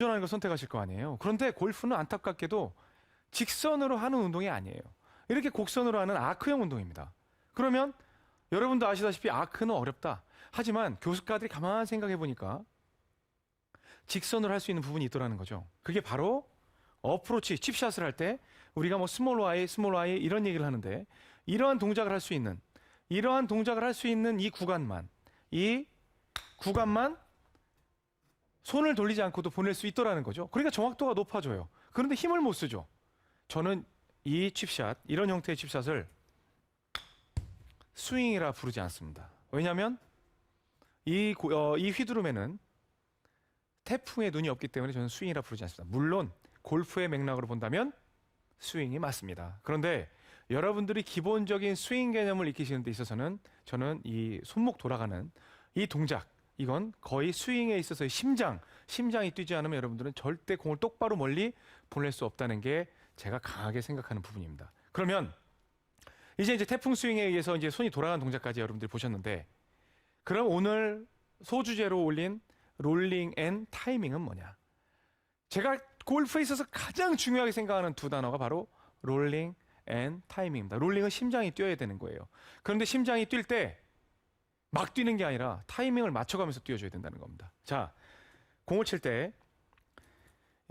안전한 걸 선택하실 거 아니에요. 그런데 골프는 안타깝게도 직선으로 하는 운동이 아니에요. 이렇게 곡선으로 하는 아크형 운동입니다. 그러면 여러분도 아시다시피 아크는 어렵다. 하지만 교습가들이 가만히 생각해 보니까 직선으로 할 수 있는 부분이 있더라는 거죠. 그게 바로 어프로치, 칩샷을 할 때 우리가 뭐 스몰 Y 이런 얘기를 하는데 이러한 동작을 할 수 있는 이 구간만 손을 돌리지 않고도 보낼 수 있더라는 거죠. 그러니까 정확도가 높아져요. 그런데 힘을 못 쓰죠. 저는 이 칩샷, 이런 형태의 칩샷을 스윙이라 부르지 않습니다. 왜냐하면 이 휘두름에는 태풍의 눈이 없기 때문에 저는 스윙이라 부르지 않습니다. 물론 골프의 맥락으로 본다면 스윙이 맞습니다. 그런데 여러분들이 기본적인 스윙 개념을 익히시는 데 있어서는 저는 이 손목 돌아가는 이 동작, 이건 거의 스윙에 있어서의 심장이 뛰지 않으면 여러분들은 절대 공을 똑바로 멀리 보낼 수 없다는 게 제가 강하게 생각하는 부분입니다. 그러면 이제 태풍 스윙에 의해서 이제 손이 돌아가는 동작까지 여러분들이 보셨는데, 그럼 오늘 소주제로 올린 롤링 앤 타이밍은 뭐냐? 제가 골프에 있어서 가장 중요하게 생각하는 두 단어가 바로 롤링 앤 타이밍입니다. 롤링은 심장이 뛰어야 되는 거예요. 그런데 심장이 뛸 때 막 뛰는 게 아니라 타이밍을 맞춰가면서 뛰어줘야 된다는 겁니다. 자, 공을 칠 때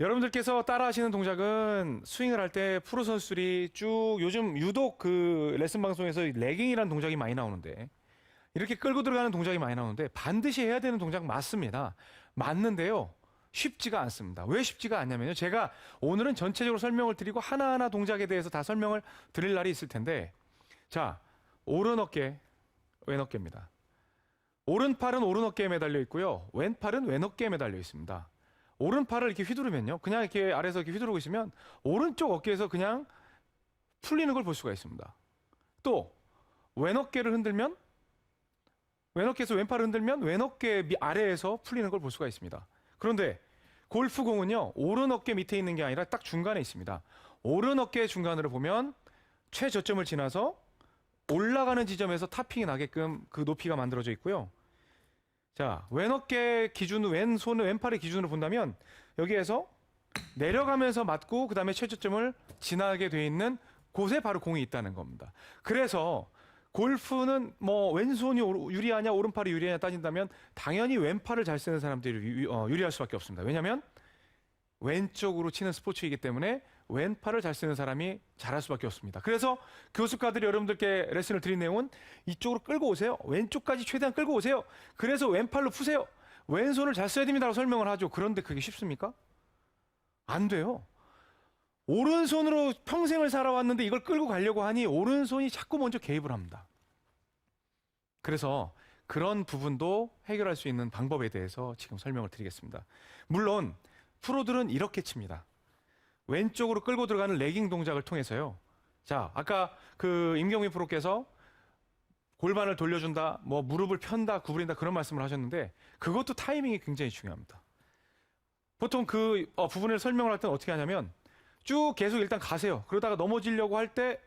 여러분들께서 따라 하시는 동작은 스윙을 할 때 프로 선수들이 쭉 요즘 유독 그 레슨 방송에서 레깅이라는 동작이 많이 나오는데, 이렇게 끌고 들어가는 동작이 많이 나오는데 반드시 해야 되는 동작 맞습니다. 맞는데요, 쉽지가 않습니다. 왜 쉽지가 않냐면요, 제가 오늘은 전체적으로 설명을 드리고 하나하나 동작에 대해서 다 설명을 드릴 날이 있을 텐데, 자, 오른 어깨, 왼 어깨입니다. 오른팔은 오른 어깨에 매달려 있고요, 왼팔은 왼 어깨에 매달려 있습니다. 오른팔을 이렇게 휘두르면요, 그냥 이렇게 아래에서 이렇게 휘두르고 있으면 오른쪽 어깨에서 그냥 풀리는 걸 볼 수가 있습니다. 또 왼 어깨를 흔들면, 왼 어깨에서 왼팔을 흔들면 왼 어깨 아래에서 풀리는 걸 볼 수가 있습니다. 그런데 골프공은요, 오른 어깨 밑에 있는 게 아니라 딱 중간에 있습니다. 오른 어깨 중간으로 보면 최저점을 지나서 올라가는 지점에서 타핑이 나게끔 그 높이가 만들어져 있고요. 자, 왼 어깨 기준으로, 왼팔의 기준으로 본다면 여기에서 내려가면서 맞고 그 다음에 최저점을 지나게 돼 있는 곳에 바로 공이 있다는 겁니다. 그래서 골프는 뭐 왼손이 유리하냐 오른팔이 유리하냐 따진다면 당연히 왼팔을 잘 쓰는 사람들이 유리할 수밖에 없습니다. 왜냐하면 왼쪽으로 치는 스포츠이기 때문에 왼팔을 잘 쓰는 사람이 잘할 수밖에 없습니다. 그래서 교습가들이 여러분들께 레슨을 드린 내용은 이쪽으로 끌고 오세요. 왼쪽까지 최대한 끌고 오세요. 그래서 왼팔로 푸세요. 왼손을 잘 써야 됩니다라고 설명을 하죠. 그런데 그게 쉽습니까? 안 돼요. 오른손으로 평생을 살아왔는데 이걸 끌고 가려고 하니 오른손이 자꾸 먼저 개입을 합니다. 그래서 그런 부분도 해결할 수 있는 방법에 대해서 지금 설명을 드리겠습니다. 물론 프로들은 이렇게 칩니다. 왼쪽으로 끌고 들어가는 레깅 동작을 통해서요. 자, 아까 그 임경민 프로께서 골반을 돌려준다, 뭐 무릎을 편다, 구부린다 그런 말씀을 하셨는데 그것도 타이밍이 굉장히 중요합니다. 보통 그 부분을 설명을 할 때는 어떻게 하냐면 쭉 계속 일단 가세요. 그러다가 넘어지려고 할 때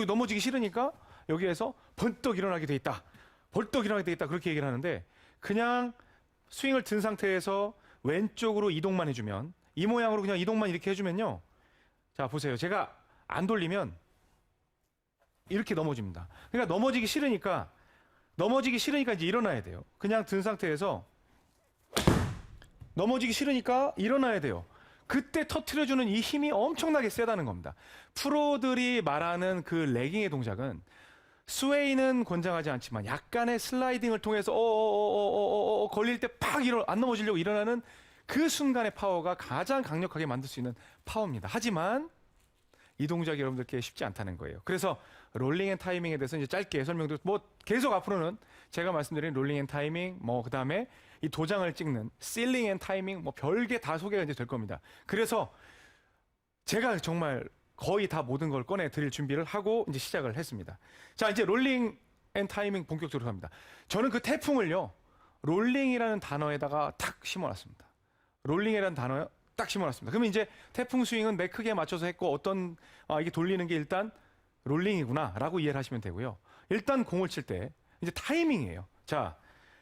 넘어지기 싫으니까 여기에서 벌떡 일어나게 돼 있다. 벌떡 일어나게 돼 있다. 그렇게 얘기를 하는데 그냥 스윙을 든 상태에서 왼쪽으로 이동만 해주면, 이 모양으로 그냥 이동만 이렇게 해주면요. 자, 보세요. 제가 안 돌리면 이렇게 넘어집니다. 그러니까 넘어지기 싫으니까 이제 일어나야 돼요. 그냥 든 상태에서 넘어지기 싫으니까 일어나야 돼요. 그때 터트려주는 이 힘이 엄청나게 세다는 겁니다. 프로들이 말하는 그 레깅의 동작은 스웨이는 권장하지 않지만 약간의 슬라이딩을 통해서 걸릴 때 팍 안 넘어지려고 일어나는 그 순간의 파워가 가장 강력하게 만들 수 있는 파워입니다. 하지만 이 동작이 여러분들께 쉽지 않다는 거예요. 그래서 롤링 앤 타이밍에 대해서 이제 짧게 설명드리고, 뭐 계속 앞으로는 제가 말씀드린 롤링 앤 타이밍, 뭐 그다음에 이 도장을 찍는 실링 앤 타이밍, 뭐 별게 다 소개가 이제 될 겁니다. 그래서 제가 정말 거의 다 모든 걸 꺼내 드릴 준비를 하고 이제 시작을 했습니다. 자, 이제 롤링 앤 타이밍 본격적으로 합니다. 저는 그 태풍을요, 롤링이라는 단어에다가 탁 심어놨습니다. 롤링이라는 단어에 딱 심어놨습니다. 그러면 이제 태풍 스윙은 내 크기에 맞춰서 했고 이게 돌리는 게 일단 롤링이구나 라고 이해를 하시면 되고요. 일단 공을 칠 때 이제 타이밍이에요. 자,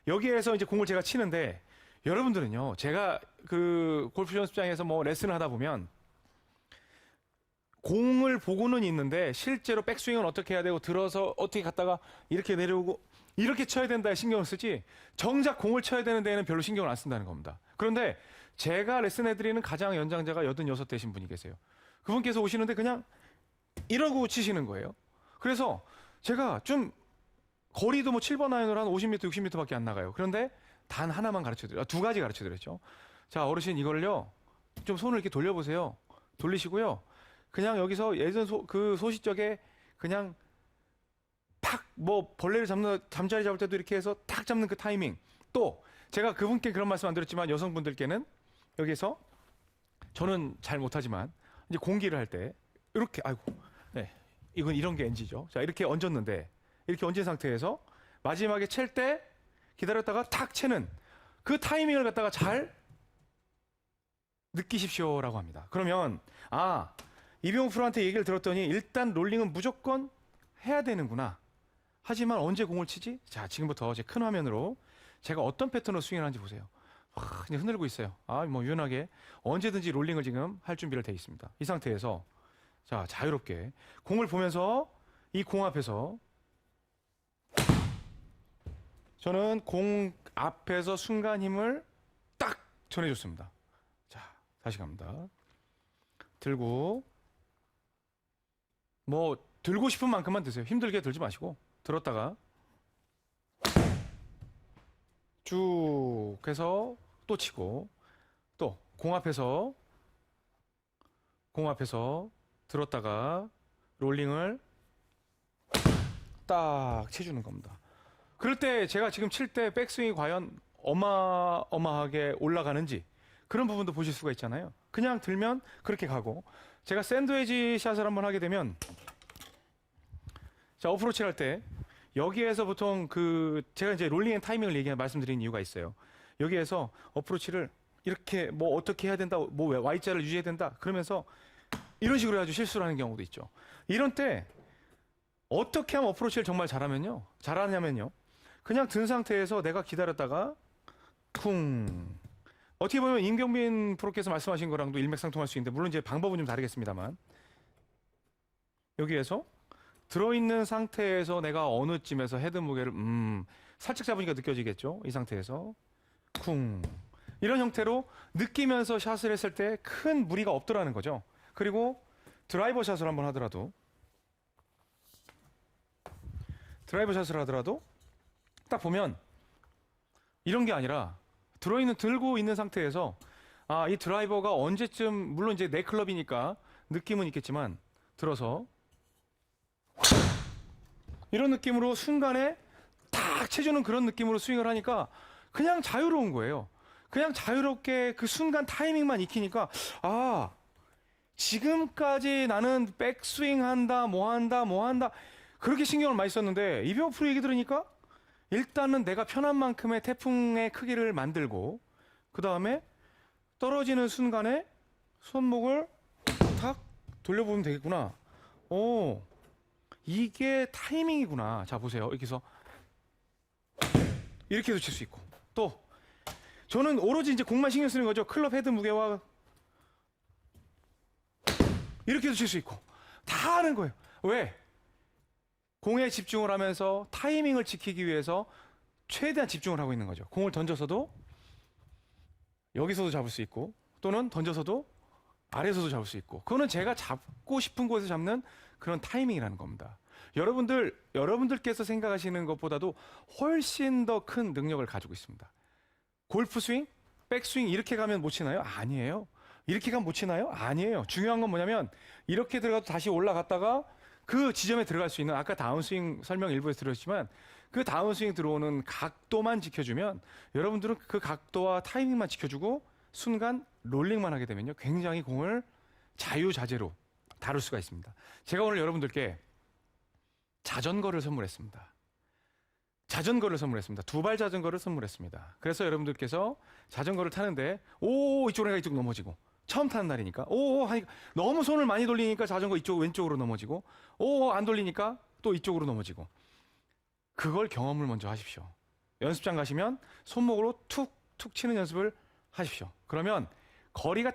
여기에서 이제 공을 제가 치는데 여러분들은요, 제가 그 골프 연습장에서 뭐 레슨을 하다 보면 공을 보고는 있는데 실제로 백스윙은 어떻게 해야 되고 들어서 어떻게 갔다가 이렇게 내려오고 이렇게 쳐야 된다에 신경을 쓰지 정작 공을 쳐야 되는 데에는 별로 신경을 안 쓴다는 겁니다. 그런데 제가 레슨해드리는 가장 연장자가 86되신 분이 계세요. 그분께서 오시는데 그냥 이러고 치시는 거예요. 그래서 제가 좀 거리도 뭐 7번 아이언으로 한 50m, 60m밖에 안 나가요. 그런데 단 하나만 가르쳐드려요. 두 가지 가르쳐드렸죠. 자, 어르신 이걸요. 좀 손을 이렇게 돌려보세요. 돌리시고요. 그냥 여기서 예전 그 소시적에 그냥 팍 뭐 벌레를 잠자리 잡을 때도 이렇게 해서 탁 잡는 그 타이밍. 또 제가 그분께 그런 말씀 안 드렸지만 여성분들께는 여기서 저는 잘 못하지만 이제 공기를 할 때 이렇게 아이고 네 이건 이런 게 NG죠. 자 이렇게 얹었는데 이렇게 얹은 상태에서 마지막에 챌 때 기다렸다가 탁 채는 그 타이밍을 갖다가 잘 느끼십시오라고 합니다. 그러면 아 이병우 프로한테 얘기를 들었더니 일단 롤링은 무조건 해야 되는구나. 하지만 언제 공을 치지? 자 지금부터 제 큰 화면으로 제가 어떤 패턴으로 스윙을 하는지 보세요. 이제 흔들고 있어요. 뭐 유연하게 언제든지 롤링을 지금 할 준비를 돼 있습니다. 이 상태에서 자 자유롭게 공을 보면서 이 공 앞에서 저는 공 앞에서 순간 힘을 딱 전해줬습니다. 자 다시 갑니다. 들고 뭐 들고 싶은 만큼만 드세요. 힘들게 들지 마시고 들었다가 쭉 해서 또 치고 또 공 앞에서 들었다가 롤링을 딱 쳐주는 겁니다. 그럴 때 제가 지금 칠 때 백스윙이 과연 어마어마하게 올라가는지 그런 부분도 보실 수가 있잖아요. 그냥 들면 그렇게 가고 제가 샌드웨지 샷을 한번 하게 되면 자 어프로치를 할 때 여기에서 보통 그 제가 이제 롤링 앤 타이밍을 말씀드린 이유가 있어요. 여기에서 어프로치를 이렇게 뭐 어떻게 해야 된다, 뭐 Y자를 유지해야 된다 그러면서 이런 식으로 해가지고 실수를 하는 경우도 있죠. 이런 때 어떻게 하면 어프로치를 정말 잘하냐면요. 그냥 든 상태에서 내가 기다렸다가 쿵 어떻게 보면 임경빈 프로께서 말씀하신 거랑도 일맥상통할 수 있는데 물론 이제 방법은 좀 다르겠습니다만 여기에서 들어있는 상태에서 내가 어느 쯤에서 헤드 무게를 살짝 잡으니까 느껴지겠죠. 이 상태에서 쿵 이런 형태로 느끼면서 샷을 했을 때 큰 무리가 없더라는 거죠. 그리고 드라이버 샷을 한번 하더라도 딱 보면 이런 게 아니라 들고 있는 상태에서 이 드라이버가 언제쯤 물론 이제 내 클럽이니까 느낌은 있겠지만 들어서 이런 느낌으로 순간에 탁 채주는 그런 느낌으로 스윙을 하니까 그냥 자유로운 거예요. 그냥 자유롭게 그 순간 타이밍만 익히니까 지금까지 나는 백스윙 한다 뭐 한다 그렇게 신경을 많이 썼는데 이병호 프로 얘기 들으니까 일단은 내가 편한 만큼의 태풍의 크기를 만들고 그 다음에 떨어지는 순간에 손목을 탁 돌려보면 되겠구나. 이게 타이밍이구나. 자 보세요. 이렇게서 이렇게도 칠 수 있고 또 저는 오로지 이제 공만 신경 쓰는 거죠. 클럽 헤드 무게와 이렇게도 칠 수 있고 다 하는 거예요. 왜? 공에 집중을 하면서 타이밍을 지키기 위해서 최대한 집중을 하고 있는 거죠. 공을 던져서도 여기서도 잡을 수 있고 또는 던져서도 아래에서도 잡을 수 있고 그거는 제가 잡고 싶은 곳에서 잡는 그런 타이밍이라는 겁니다. 여러분들께서 생각하시는 것보다도 훨씬 더 큰 능력을 가지고 있습니다. 골프 스윙, 백스윙 이렇게 가면 못 치나요? 아니에요. 이렇게 가면 못 치나요? 아니에요. 중요한 건 뭐냐면 이렇게 들어가도 다시 올라갔다가 그 지점에 들어갈 수 있는 아까 다운스윙 설명 일부에서 들었지만 그 다운스윙 들어오는 각도만 지켜주면 여러분들은 그 각도와 타이밍만 지켜주고 순간 롤링만 하게 되면요 굉장히 공을 자유자재로 다룰 수가 있습니다. 제가 오늘 여러분들께 자전거를 선물했습니다. 두발 자전거를 선물했습니다. 그래서 여러분들께서 자전거를 타는데 이쪽으로 이쪽 넘어지고 처음 타는 날이니까 하니까 너무 손을 많이 돌리니까 자전거 왼쪽으로 넘어지고 안 돌리니까 또 이쪽으로 넘어지고 그걸 경험을 먼저 하십시오. 연습장 가시면 손목으로 툭툭 치는 연습을 하십시오. 그러면 거리가